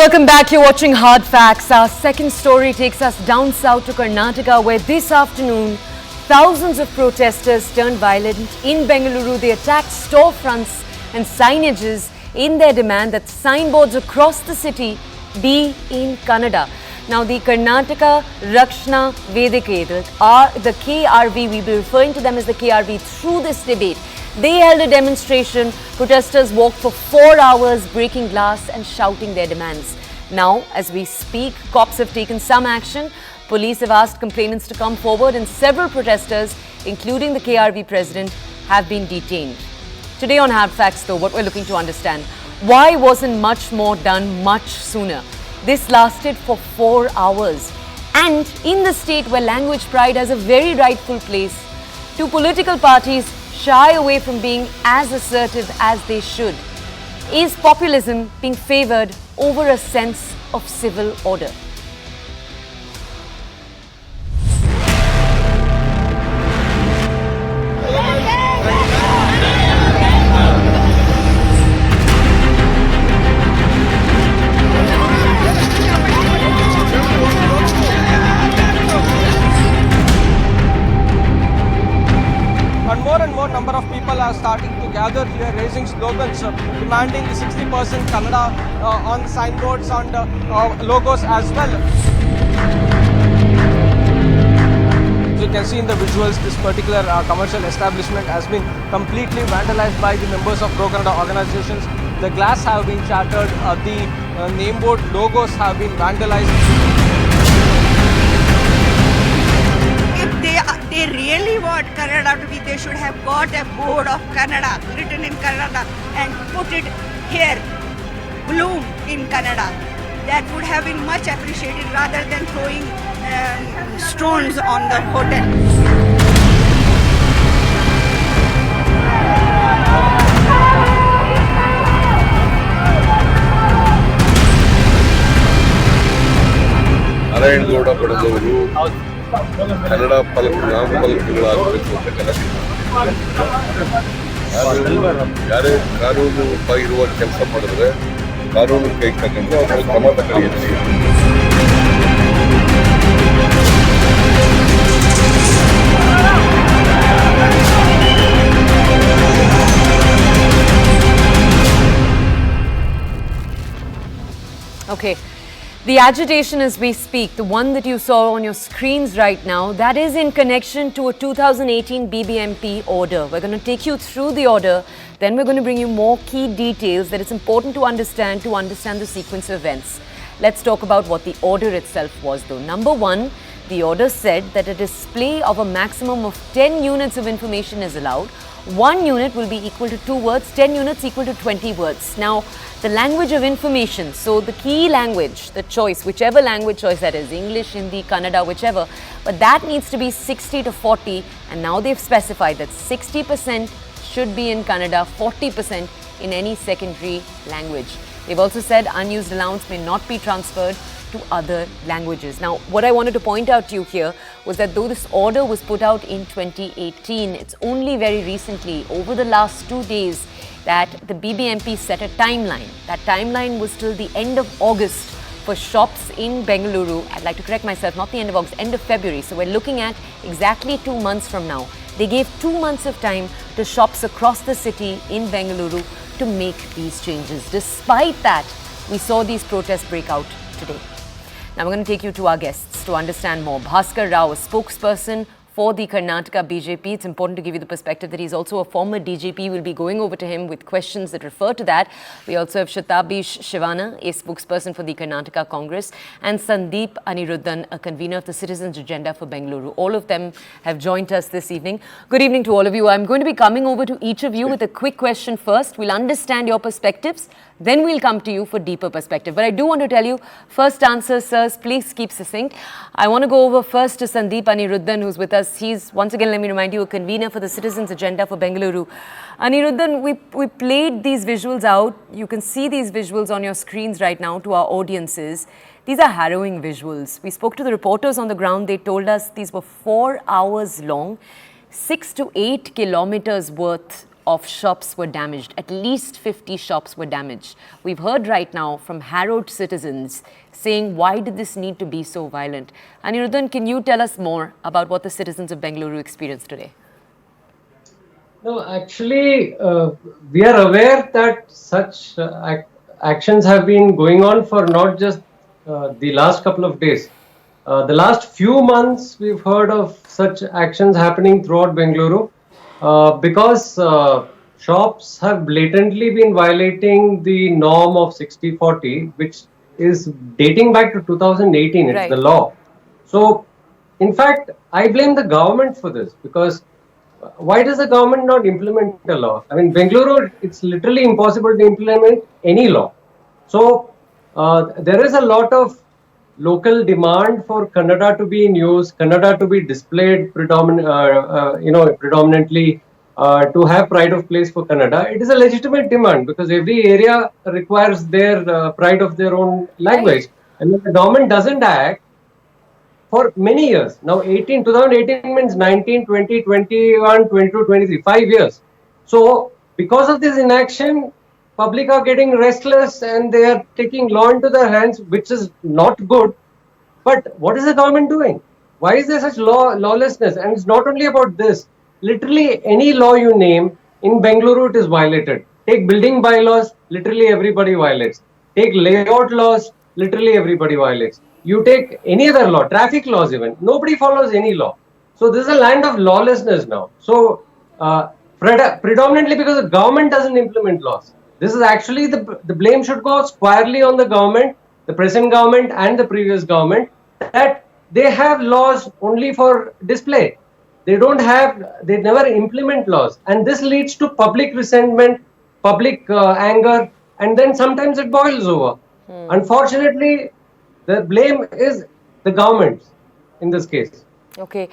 Welcome back. You're watching Hard Facts. Our second story takes us down south to Karnataka, where this afternoon thousands of protesters turned violent in Bengaluru. They attacked storefronts and signages in their demand that signboards across the city be in Kannada. Now, the Karnataka Rakshana Vedike, the KRV, we'll be referring to them as the KRV through this debate. They held a demonstration. Protesters walked for 4 hours, breaking glass and shouting their demands. Now, as we speak, cops have taken some action. Police have asked complainants to come forward, and several protesters, including the KRV president, have been detained. Today on Hard Facts, though, what we're looking to understand, why wasn't much more done much sooner? This lasted for 4 hours. And in the state where language pride has a very rightful place, two political parties shy away from being as assertive as they should. Is populism being favoured over a sense of civil order? And more number of people are starting to gather here, raising slogans, demanding the 60% Kannada on signboards and logos as well. As you can see in the visuals, this particular commercial establishment has been completely vandalized by the members of pro-Kannada organizations. The glass have been shattered, the name board logos have been vandalized. They really want Kannada to be, they should have got a board of Kannada written in Kannada and put it here, bloom in Kannada. That would have been much appreciated rather than throwing stones on the hotel. Kannada ನಾಮಫಲಕಗಳಾಗಬೇಕು ಅಂತ ಯಾರೇ ಕಾನೂನು ಇರುವ ಕೆಲಸ ಮಾಡಿದ್ರೆ ಕಾನೂನು ಕೈ ತಗೊಂಡು ಅವರು ಕ್ರಮ ತಗೊಳ್ಳಿ. Okay. The agitation as we speak, the one that you saw on your screens right now, that is in connection to a 2018 BBMP order. We're going to take you through the order, then we're going to bring you more key details that it's important to understand the sequence of events. Let's talk about what the order itself was though. Number one, the order said that a display of a maximum of 10 units of information is allowed. 1 unit will be equal to 2 words, 10 units equal to 20 words. Now, the language of information, so the key language, the choice, whichever language choice that is, English, Hindi, Kannada, whichever, but that needs to be 60 to 40, and now they've specified that 60% should be in Kannada, 40% in any secondary language. They've also said unused allowance may not be transferred to other languages. Now, what I wanted to point out to you here was that though this order was put out in 2018, it's only very recently, over the last 2 days, that the BBMP set a timeline. That timeline was till the end of August for shops in Bengaluru. I'd like to correct myself, not the end of August, end of February. So we're looking at exactly 2 months from now. They gave 2 months of time to shops across the city in Bengaluru to make these changes. Despite that, we saw these protests break out today. Now we're going to take you to our guests to understand more. Bhaskar Rao, a spokesperson for the Karnataka BJP. It's important to give you the perspective that he's also a former DGP. We'll be going over to him with questions that refer to that. We also have Shatabish Shivana, a spokesperson for the Karnataka Congress, and Sandeep Anirudhan, a convener of the Citizens Agenda for Bengaluru. All of them have joined us this evening. Good evening to all of you. I'm going to be coming over to each of you with a quick question first. We'll understand your perspectives. Then we'll come to you for deeper perspective. But I do want to tell you, first answers, sirs, please keep succinct. I want to go over first to Sandeep Anirudhan, who's with us. He's, once again, let me remind you, a convener for the Citizens Agenda for Bengaluru. Anirudhan, we played these visuals out. You can see these visuals on your screens right now to our audiences. These are harrowing visuals. We spoke to the reporters on the ground. They told us these were 4 hours long, 6 to 8 kilometers worth of shops were damaged. At least 50 shops were damaged. We've heard right now from harrowed citizens saying, why did this need to be so violent? Anirudhan, can you tell us more about what the citizens of Bengaluru experienced today? No, actually, we are aware that such actions have been going on for not just the last couple of days. The last few months, we've heard of such actions happening throughout Bengaluru because shops have blatantly been violating the norm of 60-40, which is dating back to 2018. It's the law. So, in fact, I blame the government for this because why does the government not implement the law? I mean, Bengaluru, it's literally impossible to implement any law. So, there is a lot of local demand for Kannada to be in use, Kannada to be displayed predominantly to have pride of place for Kannada. It is a legitimate demand because every area requires their pride of their own language. And if the government doesn't act, for many years. Now 2018 means 19, 20, 21, 22, 23, 5 years. So because of this inaction, public are getting restless and they are taking law into their hands, which is not good. But what is the government doing? Why is there such lawlessness? And it's not only about this. Literally any law you name, in Bengaluru it is violated. Take building bylaws, literally everybody violates. Take layout laws, literally everybody violates. You take any other law, traffic laws even, nobody follows any law. So this is a land of lawlessness now. So predominantly because the government doesn't implement laws. This is actually the blame should go squarely on the government, the present government and the previous government, that they have laws only for display. They never implement laws. And this leads to public resentment, public anger, and then sometimes it boils over. Unfortunately, the blame is the government in this case. Okay,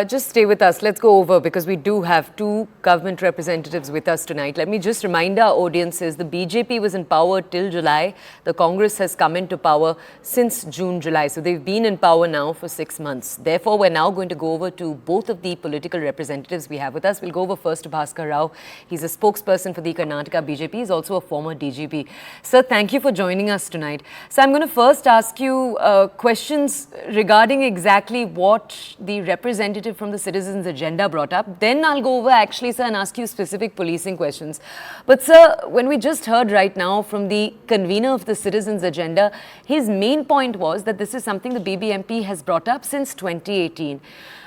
just stay with us. Let's go over because we do have two government representatives with us tonight. Let me just remind our audiences, the BJP was in power till July. The Congress has come into power since June, July. So they've been in power now for 6 months. Therefore, we're now going to go over to both of the political representatives we have with us. We'll go over first to Bhaskar Rao. He's a spokesperson for the Karnataka BJP. He's also a former DGP. Sir, thank you for joining us tonight. So I'm going to first ask you questions regarding exactly what the representative from the Citizens' Agenda brought up. Then I'll go over actually, sir, and ask you specific policing questions. But sir, when we just heard right now from the convener of the Citizens' Agenda, his main point was that this is something the BBMP has brought up since 2018.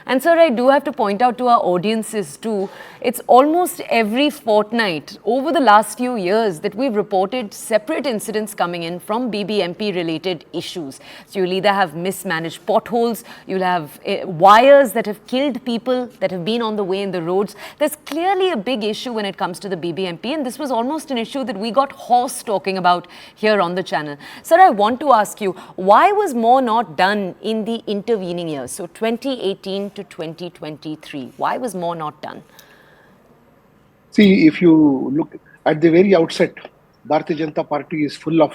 And sir, I do have to point out to our audiences too, it's almost every fortnight over the last few years that we've reported separate incidents coming in from BBMP related issues. So you'll either have mismanaged potholes, you'll have wires that have killed people that have been on the way in the roads. There's clearly a big issue when it comes to the BBMP, and this was almost an issue that we got hoarse talking about here on the channel. Sir, I want to ask you, why was more not done in the intervening years? So 2018 to 2023. Why was more not done? See, if you look at the very outset, Bharatiya Janata Party is full of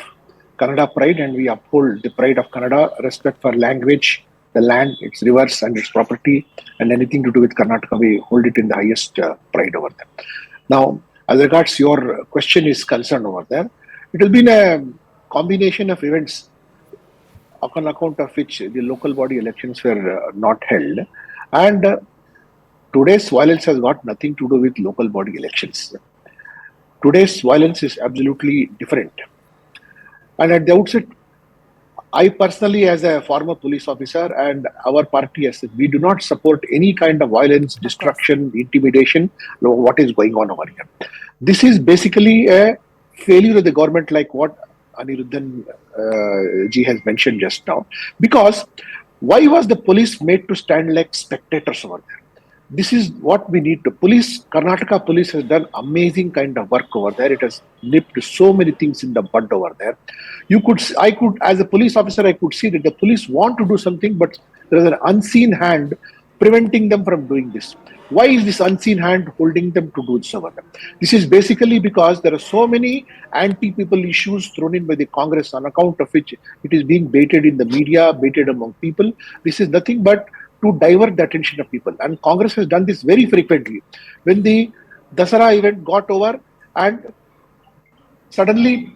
Kannada pride, and we uphold the pride of Kannada, respect for language, the land, its rivers and its property, and anything to do with Karnataka, we hold it in the highest pride over there. Now, as regards your question is concerned over there, it has been a combination of events on account of which the local body elections were not held. And today's violence has got nothing to do with local body elections. Today's violence is absolutely different. And at the outset, I personally, as a former police officer, and our party, we do not support any kind of violence, destruction, intimidation, what is going on over here. This is basically a failure of the government, like what Anirudhan ji has mentioned just now. Because why was the police made to stand like spectators over there? This is what we need to. Karnataka police has done amazing kind of work over there. It has nipped so many things in the bud over there. I could, as a police officer, I could see that the police want to do something, but there is an unseen hand preventing them from doing this. Why is this unseen hand holding them to do this over there? This is basically because there are so many anti-people issues thrown in by the Congress, on account of which it is being baited in the media, baited among people. This is nothing but to divert the attention of people. And Congress has done this very frequently. When the Dasara event got over, and suddenly,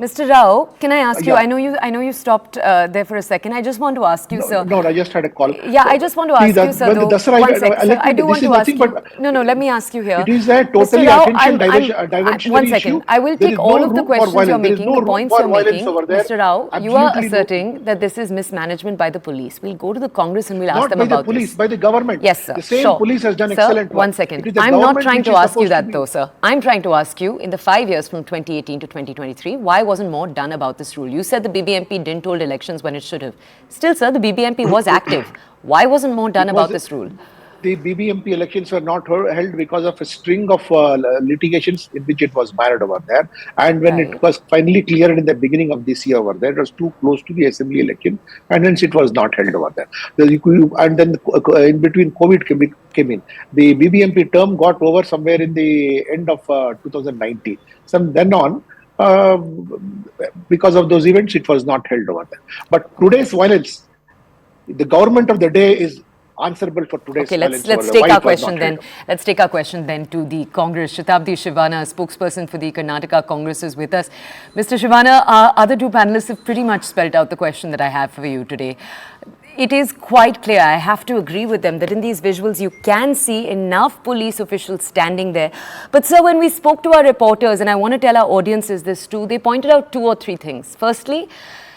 Mr. Rao, can I ask you? yeah. I know you stopped there for a second. I just want to ask you, sir. No, I just had a call. Yeah, I just want to ask you, sir. When the Though, Dasara one event, sec, sir, I do want this is to ask nothing you. but No, let me ask you here. it is a totally Mr. Rao, attention diversionary one second. issue. I will There take is all no of the room for questions violence. you're There is making, no the room points for you're violence making. over there. Mr. Rao, you are Absolutely no. asserting that this is mismanagement by the police. We'll go to the Congress and we'll ask Not them by the about police, this. by the government. Yes, sir. The same Sure. police has done Sir, excellent work. one second. It is the I'm not government trying which to is ask you supposed to that be- though, sir. I'm trying to ask you, in the 5 years from 2018 to 2023, why wasn't more done about this rule? You said the BBMP didn't hold elections when it should have. Still, sir, the BBMP was active. Why wasn't more done about this rule? The BBMP elections were not held because of a string of litigations in which it was marred over there. And when it Right. was finally cleared in the beginning of this year over there, it was too close to the assembly election, and hence it was not held over there. And then in between, COVID came in. The BBMP term got over somewhere in the end of 2019. Then on, uh, because of those events, it was not held over there. But today's violence, the government of the day is answerable for today's Okay, violence. let's take our question then. Let's take our question then to the Congress. Shatabdi Shivana, spokesperson for the Karnataka Congress, is with us. Mr. Shivana, our other two panelists have pretty much spelled out the question that I have for you today. It is quite clear, I have to agree with them, that in these visuals you can see enough police officials standing there. But sir, when we spoke to our reporters, and I want to tell our audiences this too, they pointed out two or three things. Firstly,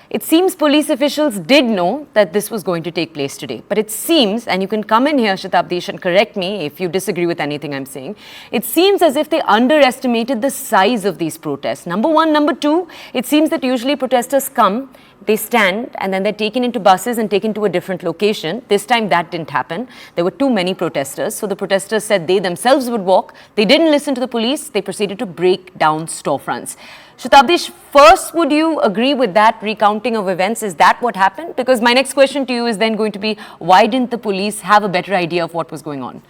it seems police officials did know that this was going to take place today. But it seems, and you can come in here, Shatabdish, and correct me if you disagree with anything I'm saying, it seems as if they underestimated the size of these protests. Number one. Number two, it seems that usually protesters come, they stand, and then they're taken into buses and taken to a different location. This time that didn't happen. There were too many protesters. So the protesters said they themselves would walk. They didn't listen to the police. They proceeded to break down storefronts. Shatabdish, first, would you agree with that recounting of events? Is that what happened? Because my next question to you is then going to be, why didn't the police have a better idea of what was going on?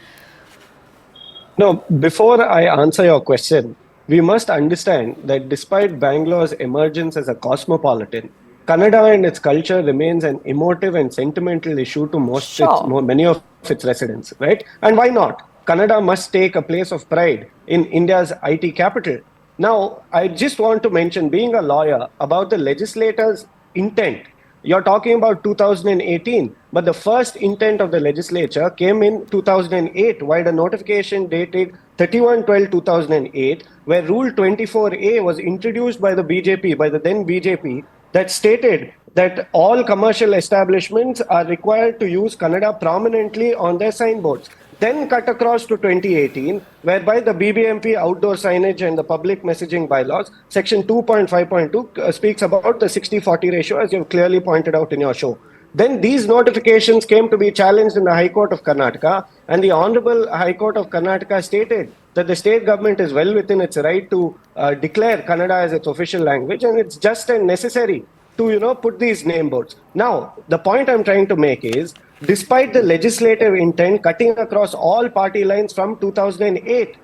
No, before I answer your question, we must understand that despite Bangalore's emergence as a cosmopolitan, Kannada and its culture remains an emotive and sentimental issue to many of its residents, right? And why not? Kannada must take a place of pride in India's IT capital. Now, I just want to mention, being a lawyer, about the legislator's intent. You're talking about 2018, but the first intent of the legislature came in 2008, while the notification dated 31/12/2008, where Rule 24A was introduced by the BJP, by the then BJP, that stated that all commercial establishments are required to use Kannada prominently on their signboards. Then cut across to 2018, whereby the BBMP outdoor signage and the public messaging bylaws, section 2.5.2 speaks about the 60-40 ratio, as you've clearly pointed out in your show. Then these notifications came to be challenged in the High Court of Karnataka, and the Honorable High Court of Karnataka stated that the state government is well within its right to declare Kannada as its official language, and it's just and necessary to put these name boards. Now, the point I'm trying to make is, despite the legislative intent cutting across all party lines from 2008,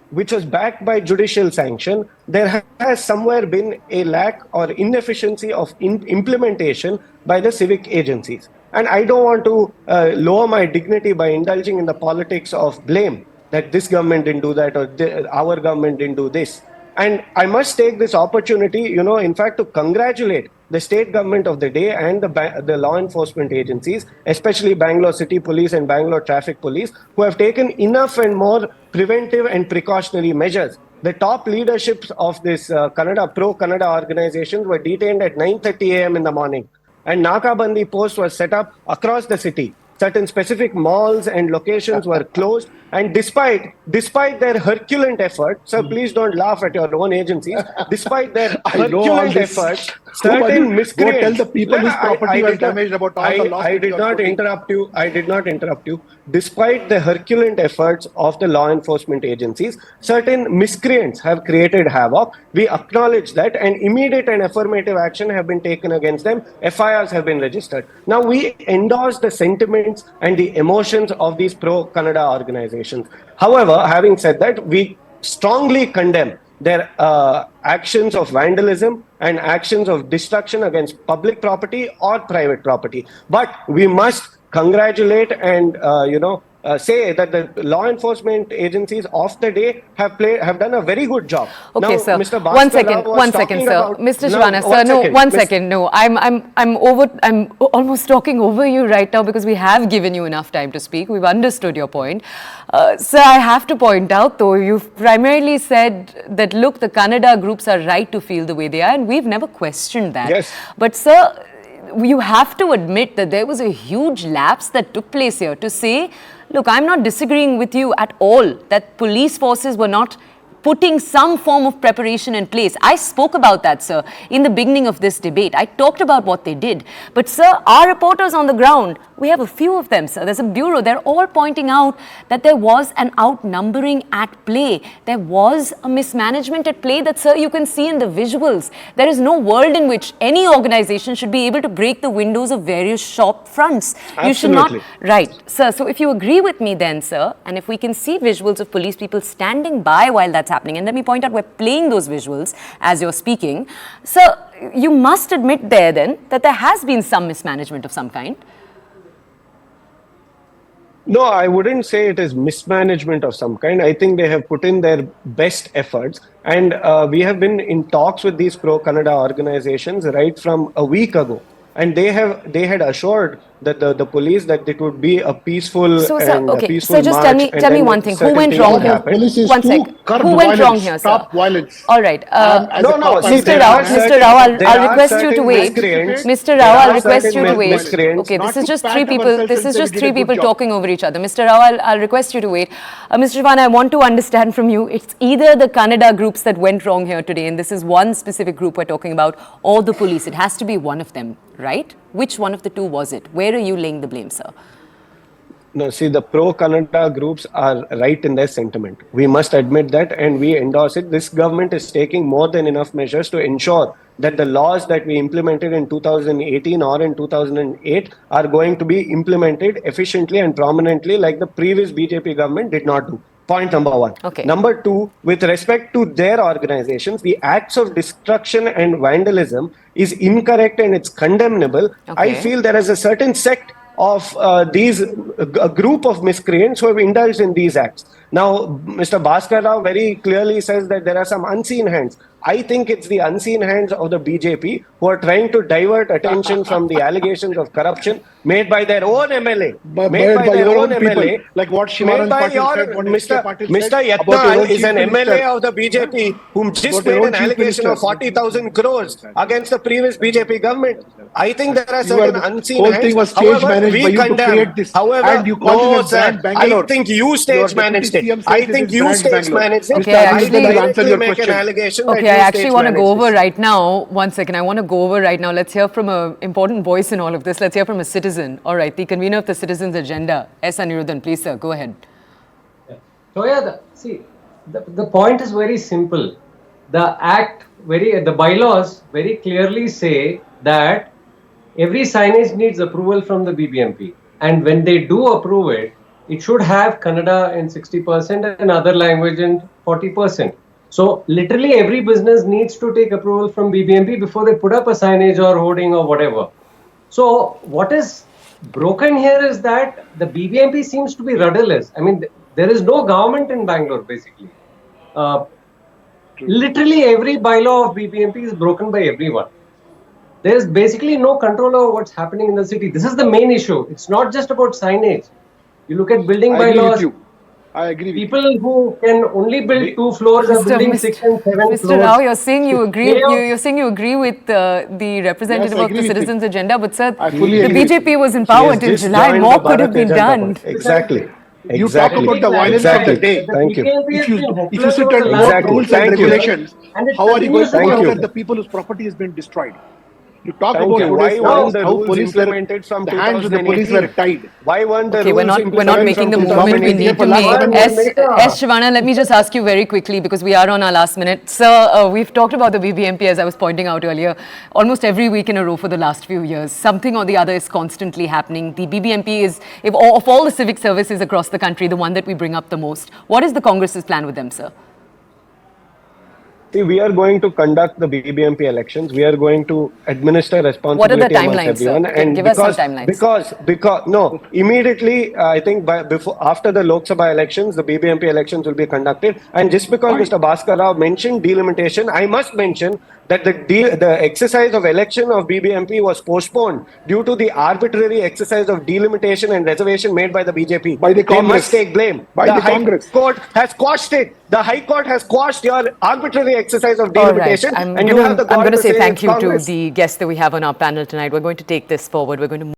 which was backed by judicial sanction, there has somewhere been a lack or inefficiency of implementation by the civic agencies. And I don't want to lower my dignity by indulging in the politics of blame, that this government didn't do that or our government didn't do this. And I must take this opportunity, in fact, to congratulate the state government of the day and the law enforcement agencies, especially Bangalore City Police and Bangalore Traffic Police, who have taken enough and more preventive and precautionary measures. The top leaderships of this pro-Kannada organizations were detained at 9:30 a.m. in the morning. And Nakabandi posts were set up across the city. Certain specific malls and locations were closed. And despite their Herculean efforts, sir, please don't laugh at your own agencies. Despite their Herculean efforts, certain miscreants. Go tell the people whose property was damaged about all the loss. I did not interrupt you. Despite the Herculean efforts of the law enforcement agencies, certain miscreants have created havoc. We acknowledge that, and immediate and affirmative action have been taken against them. FIRs have been registered. Now, we endorse the sentiments and the emotions of these pro-Kannada organizations. However, having said that, we strongly condemn their actions of vandalism and actions of destruction against public property or private property. But we must congratulate and say that the law enforcement agencies of the day have done a very good job. Okay, now, sir. Mr. One Bhaskar second, Rao was one second, talking sir. about- Mr. No, Shivana, sir, one no, second. one second. No, I'm almost talking over you right now because we have given you enough time to speak. We've understood your point. Sir, I have to point out though, you've primarily said that, look, the Kannada groups are right to feel the way they are, and we've never questioned that. Yes. But sir, you have to admit that there was a huge lapse that took place here to say, look, I'm not disagreeing with you at all that police forces were not putting some form of preparation in place. I spoke about that, sir, in the beginning of this debate. I talked about what they did. But, sir, our reporters on the ground, we have a few of them, sir. There's a bureau. They're all pointing out that there was an outnumbering at play. There was a mismanagement at play that, sir, you can see in the visuals. There is no world in which any organization should be able to break the windows of various shop fronts. You should not. Right, sir. So if you agree with me then, sir, and if we can see visuals of police people standing by while that's happening, and let me point out, we're playing those visuals as you're speaking. Sir, you must admit there then that there has been some mismanagement of some kind. No, I wouldn't say it is mismanagement of some kind. I think they have put in their best efforts. And we have been in talks with these pro-Kannada organizations right from a week ago. And they had assured that the police that it would be a peaceful So, sir, and a okay. peaceful So just march. tell me one thing. Who went wrong here? Police is One to sec. curb Who went violence, wrong here, sir? stop violence. All right. As No, a no, cop, see, I'm Mr. there Rao, are Mr. certain- Rao, there I'll are request you to certain wait. miscreants- Mr. there Rao, are I'll request you certain to wait. miscreants- Okay, Not this is to just pat three people. ourselves This and is say just we did three a good people job. talking over each other. Mr. Rao, I'll request you to wait. Mr. Shivana, I want to understand from you. It's either the Kannada groups that went wrong here today, and this is one specific group we're talking about, or the police. It has to be one of them, right? Which one of the two was it? Where are you laying the blame, sir? No, see, the pro-Kannada groups are right in their sentiment. We must admit that, and we endorse it. This government is taking more than enough measures to ensure that the laws that we implemented in 2018 or in 2008 are going to be implemented efficiently and prominently like the previous BJP government did not do. Point number one. Okay. Number two, with respect to their organizations, the acts of destruction and vandalism is incorrect and it's condemnable. I Okay. feel there is a certain sect of a group of miscreants who have indulged in these acts. Now, Mr. Bhaskar Rao very clearly says that there are some unseen hands. I think it's the unseen hands of the BJP who are trying to divert attention from the allegations of corruption made by their own MLA. Made by your own people, like what Shivaranand Patil said, what Mr. SK Patil Mr. said about your own Yatnal is chief an minister. MLA of the BJP whom just About your made own an chief allegation minister. of 40,000 crores against the previous BJP government. I think there are You are certain the unseen whole hands. thing was stage However, managed we by you to condemn. create this. However, And you call no, it as brand sir. Bangalore. I think you Your stage deputy managed it. CM says I it think is you brand stage Bangalore. managed it. Okay, I I actually- can I'll answer your make an question. allegation Okay, that I you actually stage want to go managed over this. right now. One second. I want to go over right now. Let's hear from an important voice in all of this. Let's hear from a citizen. All right, the convener of the Citizens Agenda, S. Anirudhan. Please, sir, go ahead. So yeah, the point is very simple. The bylaws very clearly say that every signage needs approval from the BBMP, and when they do approve it, it should have Kannada in 60% and other language in 40%. So literally every business needs to take approval from BBMP before they put up a signage or hoarding or whatever. So what is broken here is that the BBMP seems to be rudderless. I mean, there is no government in Bangalore basically. Literally every bylaw of BBMP is broken by everyone. There is basically no control over what's happening in the city. This is the main issue. It's not just about signage. You look at building I agree with bylaws. you. I agree with you. People who can only build 2 floors are building 6 and 7 floors. Mr. Rao, you're saying you agree. Yeah. You're saying you agree with the representative Yes, I of the agree with you. Citizens Agenda, but sir, I fully the agree with BJP was in He power has till just July. joined More the could have Bharat been Janata done. Party. Exactly. You talk about the violence of the day. Thank you. If you sit and Exactly. vote rules and Thank you. regulations, And it how are you going to continues go to after happen. the people whose property has been destroyed? You talk Thank about you. Why today's weren't the how rules police were, implemented from the hands of the police 2018? were tied. Why weren't the Okay, rules we're not implemented making the from movement we 2018? need to make. S. Shivana, let me just ask you very quickly because we are on our last minute. Sir, we've talked about the BBMP as I was pointing out earlier, almost every week in a row for the last few years. Something or the other is constantly happening. The BBMP is, of all the civic services across the country, the one that we bring up the most. What is the Congress's plan with them, sir? See, we are going to conduct the BBMP elections. We are going to administer responsibility amongst timelines, sir? everyone. And Give us some timelines. because no, immediately, I think after the Lok Sabha elections, the BBMP elections will be conducted. And just because Mr. Bhaskar Rao mentioned delimitation, I must mention that the exercise of election of BBMP was postponed due to the arbitrary exercise of delimitation and reservation made by the BJP. By the They Congress. must take blame. By the Congress. High Court has quashed it. The High Court has quashed your arbitrary exercise of All right. delimitation. I'm and going you have the to gall say thank it's you to Congress. the guests that we have on our panel tonight. We're going to take this forward. We're going to